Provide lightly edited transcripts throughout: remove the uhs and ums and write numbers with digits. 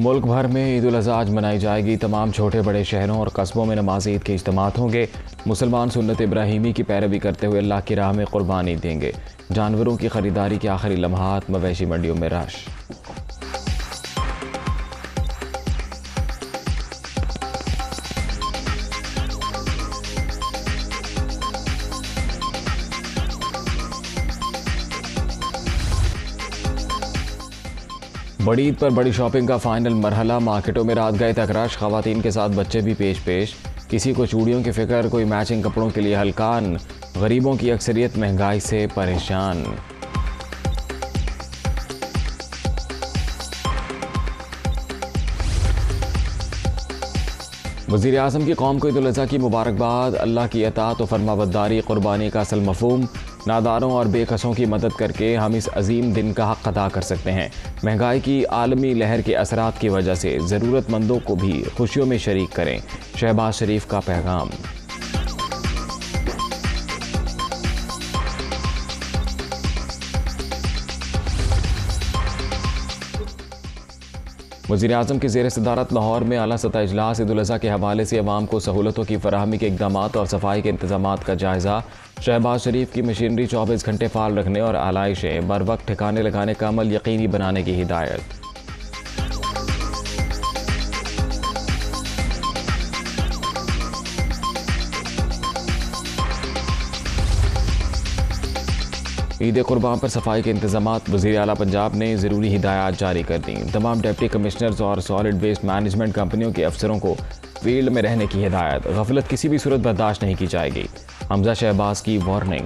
मुल्क भर में ईद उल अज़हा आज मनाई जाएगी। तमाम छोटे बड़े शहरों और कस्बों में नमाज ईद के इज्तिमात होंगे। मुसलमान सुन्नत इब्राहीमी की पैरवी करते हुए अल्लाह की राह में कुर्बानी देंगे। जानवरों की खरीदारी के आखिरी लम्हात, मवेशी मंडियों में रश। बड़ी ईद पर बड़ी शॉपिंग का फाइनल मरहला। मार्केटों में रात गए तक रश, खवातीन के साथ बच्चे भी पेश। किसी को चूड़ियों की फिक्र, कोई मैचिंग कपड़ों के लिए हलकान। गरीबों की अक्सरियत महंगाई से परेशान। वज़ीर आज़म की कौम को ईद उल अज़हा की मुबारकबाद। अल्लाह की अताअत व फरमाबरदारी कुर्बानी का असल मफ़हूम। नादारों और बेकसों की मदद करके हम इस अजीम दिन का हक़ अदा कर सकते हैं। महंगाई की आलमी लहर के असरात की वजह से ज़रूरतमंदों को भी खुशियों में शरीक करें। शहबाज शरीफ का पैगाम। वज़ीर आज़म की ज़ेर सदारत लाहौर में आला सतह इजलास। ईद उल अज़हा के हवाले से अवाम को सहूलतों की फराहमी के इक़दामात और सफाई के इंतज़ामात का जायज़ा। शहबाज शरीफ की मशीनरी 24 घंटे फ़ाल रखने और आलाइशें बर वक्त ठिकाने लगाने का अमल यकीनी बनाने की हिदायत। ईद कुर्बान पर सफाई के इंतजामात। वज़ीर आला पंजाब ने ज़रूरी हिदायत जारी कर दी। तमाम डिप्टी कमिश्नर्स और सॉलिड वेस्ट मैनेजमेंट कंपनियों के अफसरों को फील्ड में रहने की हिदायत। गफलत किसी भी सूरत बर्दाश्त नहीं की जाएगी। हमजा शहबाज की वार्निंग।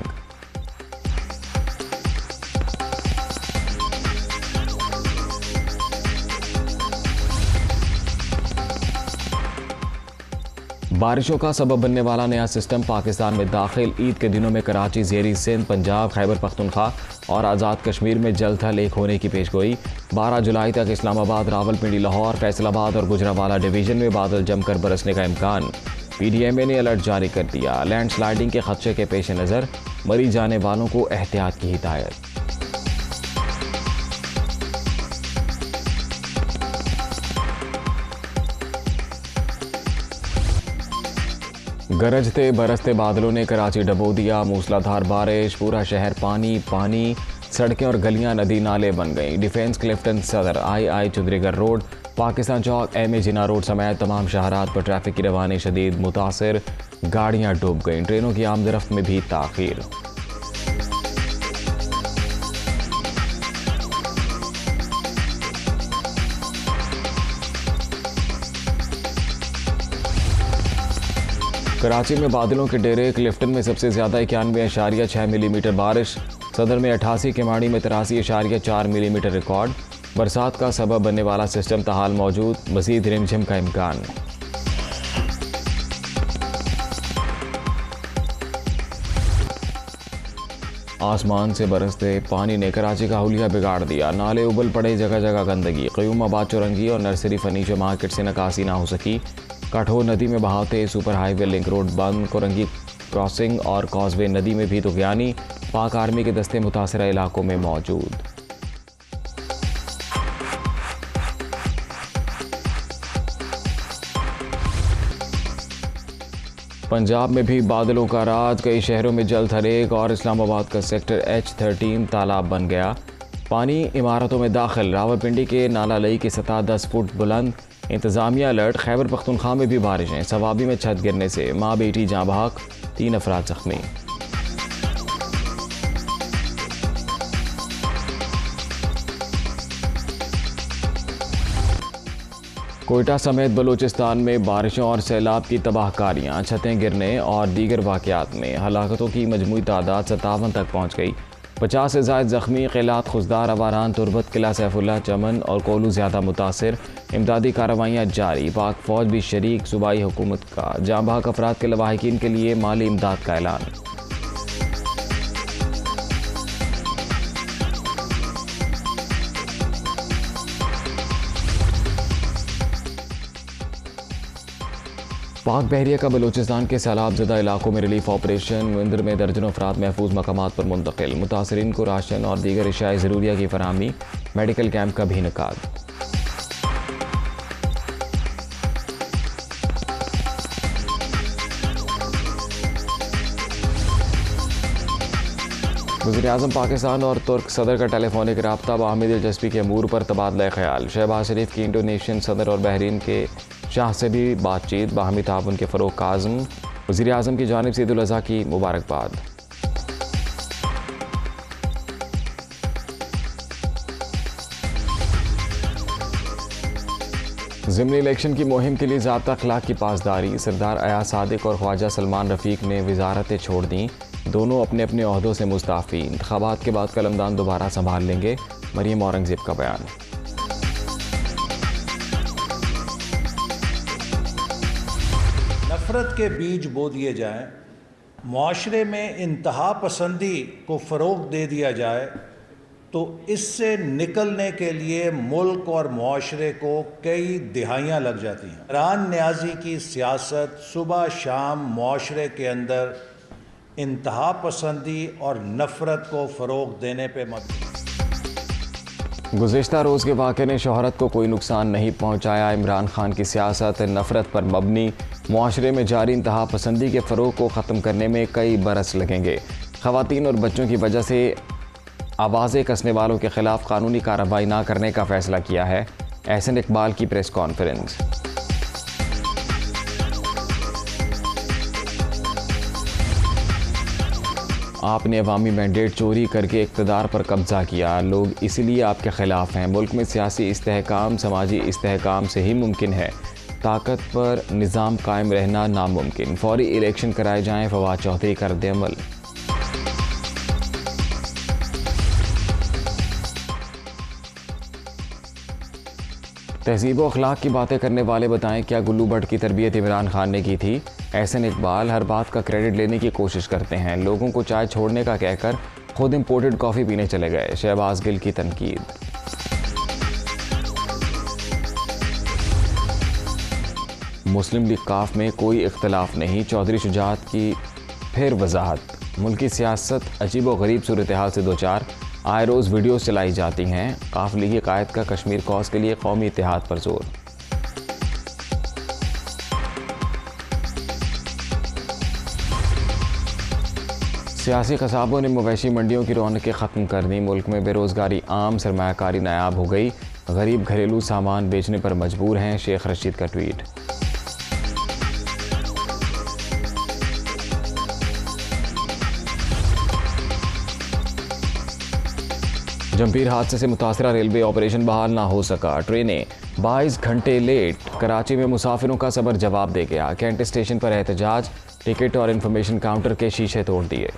बारिशों का सबब बनने वाला नया सिस्टम पाकिस्तान में दाखिल। ईद के दिनों में कराची, ज़ेरी सिंध, पंजाब, खैबर पख्तूनख्वा और आज़ाद कश्मीर में जल्द थल एक होने की पेशगोई। 12 जुलाई तक इस्लामाबाद, रावलपिंडी, लाहौर, फैसलाबाद और गुजरावाला डिवीज़न में बादल जमकर बरसने का इम्कान। PDMA ने अलर्ट जारी कर दिया। लैंडस्लाइडिंग के खदशे के पेश नज़र मरी जाने वालों को एहतियात की हिदायत। गरजते बरसते बादलों ने कराची डबो दिया। मूसलाधार बारिश, पूरा शहर पानी। सड़कें और गलियां नदी नाले बन गईं। डिफेंस, क्लिफ्टन सदर, II चुंदरीगढ़ रोड, पाकिस्तान चौक, MA जिना रोड समेत तमाम शहरात पर ट्रैफिक की रवानी शदीद मुतासिर। गाड़ियां डूब गईं। ट्रेनों की आमदरफ्त में भी ताख़ीर। कराची में बादलों के डेरे। क्लिफ्टन में सबसे ज़्यादा 91.6 मिलीमीटर बारिश। सदर में 88, किमाड़ी में 83.4 मिलीमीटर रिकॉर्ड। बरसात का सबब बनने वाला सिस्टम ताहाल मौजूद। मज़ीद रिमझिम का इम्कान। आसमान से बरसते पानी ने कराची का हुलिया बिगाड़ दिया। नाले उबल पड़े, जगह जगह गंदगी। क़यूमाबाद, चौरंगी और नर्सरी फर्नीचर मार्केट से निकासी ना हो सकी। कठोर नदी में बहाव तेज, सुपर हाईवे लिंक रोड बंद। कोरंगी क्रॉसिंग और कॉजवे नदी में भी तुग़यानी। पाक आर्मी के दस्ते मुतासरा इलाकों में मौजूद। पंजाब में भी बादलों का राज। कई शहरों में जल थरेक और इस्लामाबाद का सेक्टर H13 तालाब बन गया। पानी इमारतों में दाखिल। रावलपिंडी के नाला लई की सतह 10 फुट बुलंद। इंतज़ामिया अलर्ट। खैबर पख्तूनख्वा में भी बारिशें। सवाबी में छत गिरने से माँ बेटी जाँ बहक, 3 अफराद जख्मी। कोयटा समेत बलूचिस्तान में बारिशों और सैलाब की तबाहकारियाँ। छतें गिरने और दीगर वाक़यात में हलाकतों की मजमूई तादाद 57 तक पहुँच गई। 50 से ज़ायद ज़ख्मी। क़िलात, खुजदार, अवारान, तुरबत, किला सैफुल्ला, चमन और कोलू ज़्यादा मुतासिर। इमदादी कार्रवाइयाँ जारी। पाक फ़ौज भी शरीक। सूबाई हुकूमत का जाँ बहक अफराद के लवाहिकीन के लिए माली इमदाद का ऐलान। पाक बहरिया का बलूचिस्तान के सैलाब ज़दा इलाकों में रिलीफ ऑपरेशन। विंदर में दर्जनों अफराद महफूज मकामात पर मुंतकिल। मुतासरीन को राशन और दीगर अशियाए ज़रूरिया की फराहमी। मेडिकल कैंप का भी इनेकाद। वज़ीर-ए-आज़म पाकिस्तान और तुर्क सदर का टेलीफोनिक रब्ता बाहमी दिलचस्पी के अमूर पर तबादला ख्याल। शहबाज शरीफ की इंडोनेशियन सदर और बहरीन के शाह से भी बातचीत, बाहमी ताउन के फ़रोग़ का आज़म। वज़ीर-ए-आज़म की जानिब से ईद उल अज़हा की मुबारकबाद। ज़िमनी इलेक्शन की मुहिम के लिए ज़ाब्ता अखलाक की पासदारी। सरदार अयाज सादिक और ख्वाजा सलमान रफ़ीक ने वज़ारतें छोड़ दी। दोनों अपने अपने ओहदों से मुस्ताफ़ी। इंतख़ाबात के बाद कलमदान दोबारा संभाल लेंगे। मरियम औरंगज़ेब का बयान। नफ़रत के बीज बो दिए जाएं, मुआशरे में इंतहा पसंदी को फ़रोग़ दे दिया जाए तो इससे निकलने के लिए मुल्क और मुआशरे को कई दिहाइयाँ लग जाती हैं। इमरान न्याज़ी की सियासत सुबह शाम मुआशरे के अंदर इंतहा पसंदी और नफ़रत को फ़रोग़ देने पे गुज़िश्ता रोज़ के वाक़े ने शोहरत को कोई नुकसान नहीं पहुँचाया। इमरान खान की सियासत नफ़रत पर मबनी, मुआशरे में जारी इंतहा पसंदी के फ़रोग़ को ख़त्म करने में कई बरस लगेंगे। ख़वातीन और बच्चों की वजह से आवाज़ें कसने वालों के ख़िलाफ़ कानूनी कार्रवाई न करने का फ़ैसला किया है। एहसन इकबाल की प्रेस कॉन्फ्रेंस। आपने अवामी मैंडेट चोरी करके इक़्तिदार पर कब्ज़ा किया। लोग इसलिए आपके ख़िलाफ़ हैं। मुल्क में सियासी इस्तेहकाम समाजी इस्तेहकाम से ही मुमकिन है। ताकत पर निज़ाम कायम रहना नामुमकिन। फौरी इलेक्शन कराए जाएँ, फवाद चौधरी कर दे अमल। तहज़ीब व अखलाक की बातें करने वाले बताएं क्या गुल्लू भट्ट की तरबियत इमरान खान ने की थी। एहसन इकबाल हर बात का क्रेडिट लेने की कोशिश करते हैं। लोगों को चाय छोड़ने का कहकर खुद इम्पोर्टेड कॉफ़ी पीने चले गए। शहबाज गिल की तनकीद। मुस्लिम लीग काफ में कोई इख्तलाफ नहीं। चौधरी शुजात की फिर वजाहत। मुल्की सियासत अजीब व गरीब सूरत हाल से दो चार। आए रोज़ वीडियोज़ चलाई जाती हैं। काफ लीगी कायद का कश्मीर कॉज के लिए कौमी इत्तेहाद पर जोर। सियासी कसाबों ने मवेशी मंडियों की रौनकें ख़त्म कर दी। मुल्क में बेरोज़गारी आम, सरमायाकारी नायाब हो गई। गरीब घरेलू सामान बेचने पर मजबूर हैं। शेख रशीद का ट्वीट। जमपीर हादसे से मुतासरा रेलवे ऑपरेशन बहाल ना हो सका। ट्रेनें 22 घंटे लेट। कराची में मुसाफिरों का सबर जवाब दे गया। कैंट स्टेशन पर एहतजाज। टिकट और इंफॉर्मेशन काउंटर के शीशे तोड़ दिए।